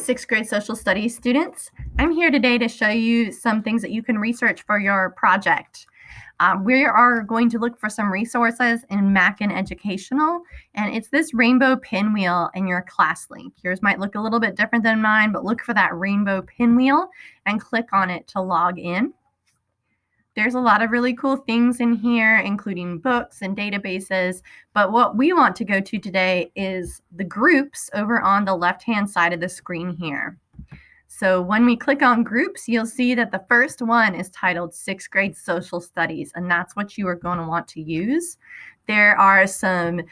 sixth grade social studies students. I'm here today to show you some things that you can research for your project. We are going to look for some resources in Mackin Educational, and it's this rainbow pinwheel in your class link. Yours might look a little bit different than mine, but look for that rainbow pinwheel and click on it to log in. There's a lot of really cool things in here, including books and databases, but what we want to go to today is the groups over on the left-hand side of the screen here. So when we click on groups, you'll see that the first one is titled Sixth Grade Social Studies, and that's what you are going to want to use. There are some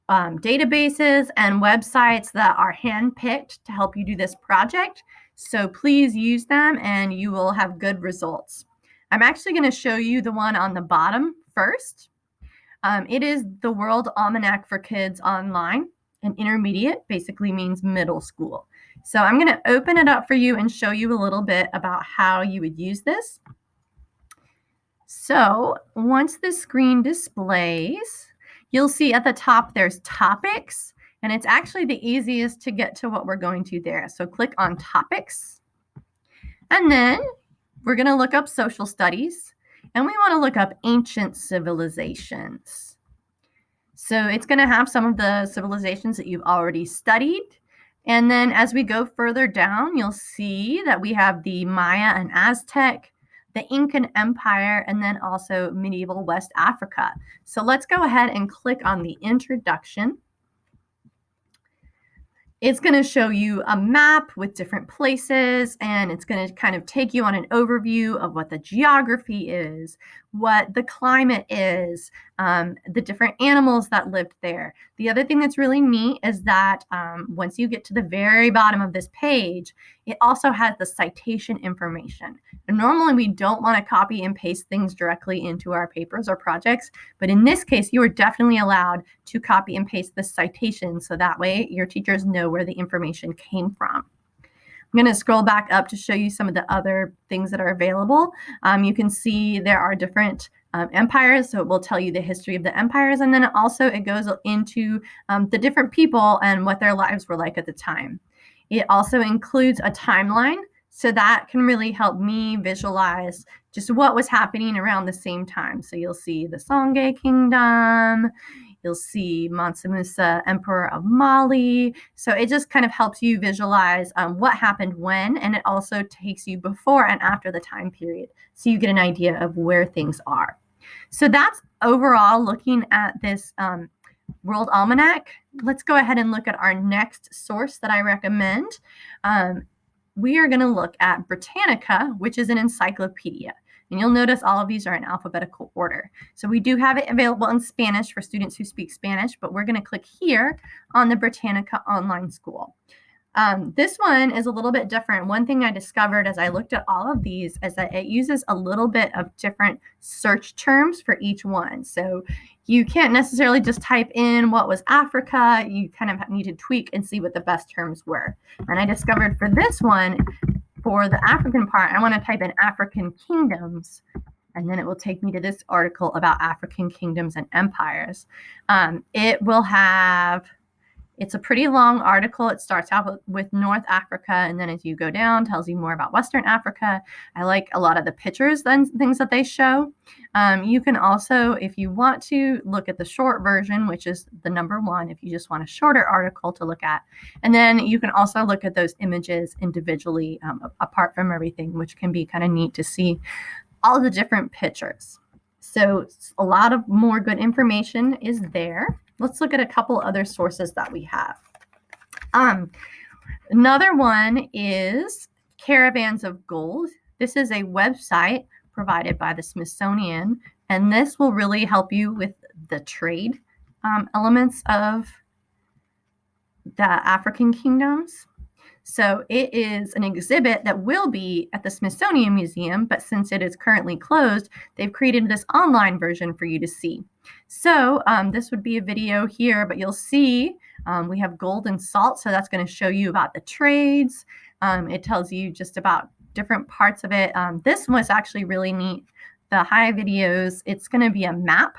databases and websites that are handpicked to help you do this project, so please use them and you will have good results. I'm actually going to show you the one on the bottom first. It is the World Almanac for Kids Online, and intermediate basically means middle school. So I'm going to open it up for you and show you a little bit about how you would use this. So once the screen displays, you'll see at the top there's topics, and it's actually the easiest to get to what we're going to there. So click on topics, and then we're going to look up social studies, and we want to look up ancient civilizations. So it's going to have some of the civilizations that you've already studied. And then as we go further down, you'll see that we have the Maya and Aztec, the Incan Empire, and then also medieval West Africa. So let's go ahead and click on the introduction. It's going to show you a map with different places, and it's going to kind of take you on an overview of what the geography is, what the climate is, the different animals that lived there. The other thing that's really neat is that once you get to the very bottom of this page, it also has the citation information. And normally we don't want to copy and paste things directly into our papers or projects, but in this case, you are definitely allowed to copy and paste the citation so that way your teachers know where the information came from. I'm going to scroll back up to show you some of the other things that are available. You can see there are different empires, so it will tell you the history of the empires, and then also it goes into the different people and what their lives were like at the time. It also includes a timeline, so that can really help me visualize just what was happening around the same time. So you'll see the Songhai Kingdom, you'll see Mansa Musa, Emperor of Mali. So it just kind of helps you visualize what happened when, and it also takes you before and after the time period, so you get an idea of where things are. So that's overall looking at this World Almanac. Let's go ahead and look at our next source that I recommend. We are going to look at Britannica, which is an encyclopedia. And you'll notice all of these are in alphabetical order. So we do have it available in Spanish for students who speak Spanish, but we're going to click here on the Britannica Online School. This one is a little bit different. One thing I discovered as I looked at all of these is that it uses a little bit of different search terms for each one. So you can't necessarily just type in what was Africa. You kind of need to tweak and see what the best terms were. And I discovered for this one, for the African part, I want to type in African kingdoms, and then it will take me to this article about African kingdoms and empires. It will have, it's a pretty long article. It starts out with North Africa, and then as you go down, tells you more about Western Africa. I like a lot of the pictures and things that they show. You can also, if you want to, look at the short version, which is the number one, if you just want a shorter article to look at. And then you can also look at those images individually, apart from everything, which can be kind of neat to see all the different pictures. So a lot of more good information is there. Let's look at a couple other sources that we have. Another one is Caravans of Gold. This is a website provided by the Smithsonian, and this will really help you with the trade elements of the African kingdoms. So it is an exhibit that will be at the Smithsonian Museum, but since it is currently closed, they've created this online version for you to see. So this would be a video here, but you'll see we have gold and salt, so that's going to show you about the trades. It tells you just about different parts of it. This was actually really neat. The high videos, it's going to be a map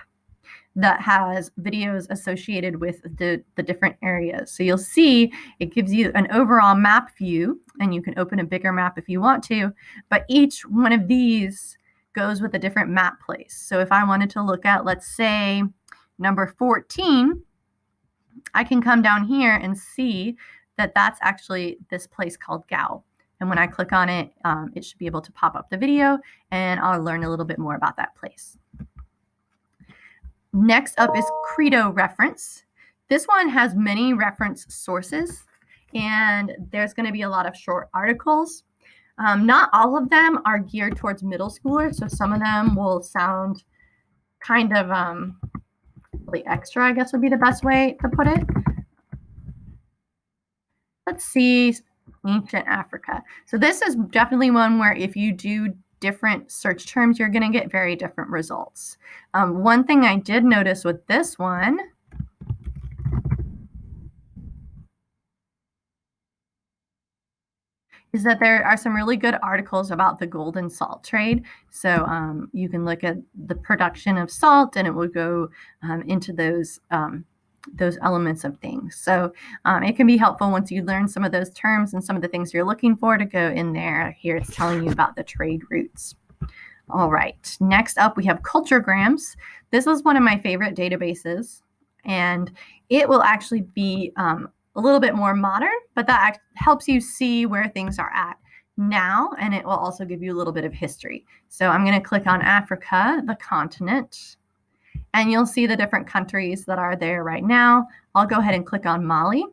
that has videos associated with the different areas. So you'll see it gives you an overall map view, and you can open a bigger map if you want to, but each one of these goes with a different map place. So if I wanted to look at, let's say, number 14, I can come down here and see that that's actually this place called Gao. And when I click on it, it should be able to pop up the video, and I'll learn a little bit more about that place. Next up is Credo Reference. This one has many reference sources, and there's going to be a lot of short articles. Not all of them are geared towards middle schoolers, so some of them will sound kind of really extra, I guess would be the best way to put it. Let's see, ancient Africa. So this is definitely one where if you do different search terms, you're going to get very different results. One thing I did notice with this one is that there are some really good articles about the gold and salt trade. So you can look at the production of salt, and it will go into those elements of things. So it can be helpful once you learn some of those terms and some of the things you're looking for to go in there. Here it's telling you about the trade routes. All right, next up we have Culturegrams. This is one of my favorite databases, and it will actually be a little bit more modern, but that helps you see where things are at now, and it will also give you a little bit of history. So I'm going to click on Africa, the continent, and you'll see the different countries that are there right now. I'll go ahead and click on Mali.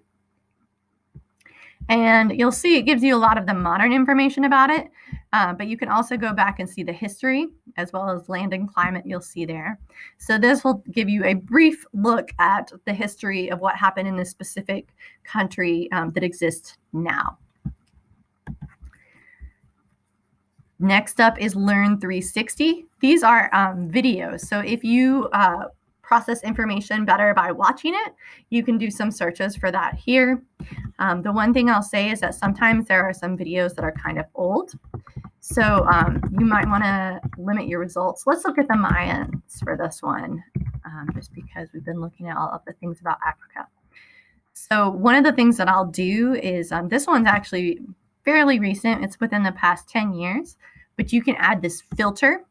And you'll see it gives you a lot of the modern information about it, but you can also go back and see the history as well as land and climate you'll see there. So this will give you a brief look at the history of what happened in this specific country that exists now. Next up is Learn 360. These are videos. So if you process information better by watching it, you can do some searches for that here. The one thing I'll say is that sometimes there are some videos that are kind of old. So you might want to limit your results. Let's look at the Mayans for this one, just because we've been looking at all of the things about Africa. So one of the things that I'll do is, this one's actually fairly recent. It's within the past 10 years, but you can add this filter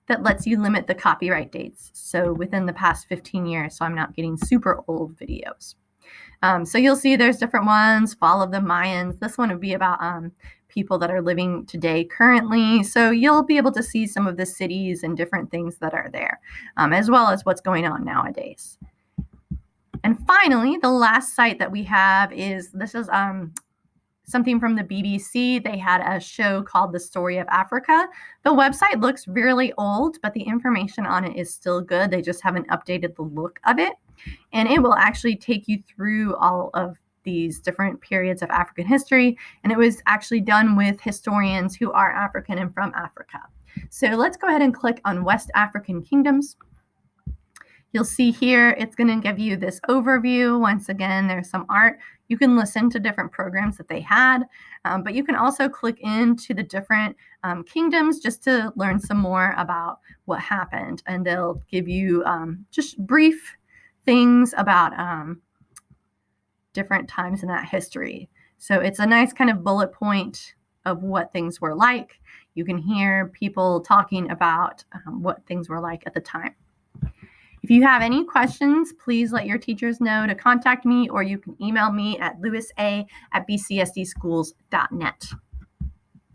that lets you limit the copyright dates. So within the past 15 years, so I'm not getting super old videos. So you'll see there's different ones, Fall of the Mayans. This one would be about people that are living today currently. So you'll be able to see some of the cities and different things that are there, as well as what's going on nowadays. And finally, the last site that we have is, this is something from the BBC. They had a show called The Story of Africa. The website looks really old, but the information on it is still good. They just haven't updated the look of it. And it will actually take you through all of these different periods of African history. And it was actually done with historians who are African and from Africa. So let's go ahead and click on West African Kingdoms. You'll see here, it's going to give you this overview. Once again, there's some art. You can listen to different programs that they had, but you can also click into the different kingdoms just to learn some more about what happened. And they'll give you just brief things about different times in that history. So it's a nice kind of bullet point of what things were like. You can hear people talking about what things were like at the time. If you have any questions, please let your teachers know to contact me, or you can email me at louisa@bcsdschools.net.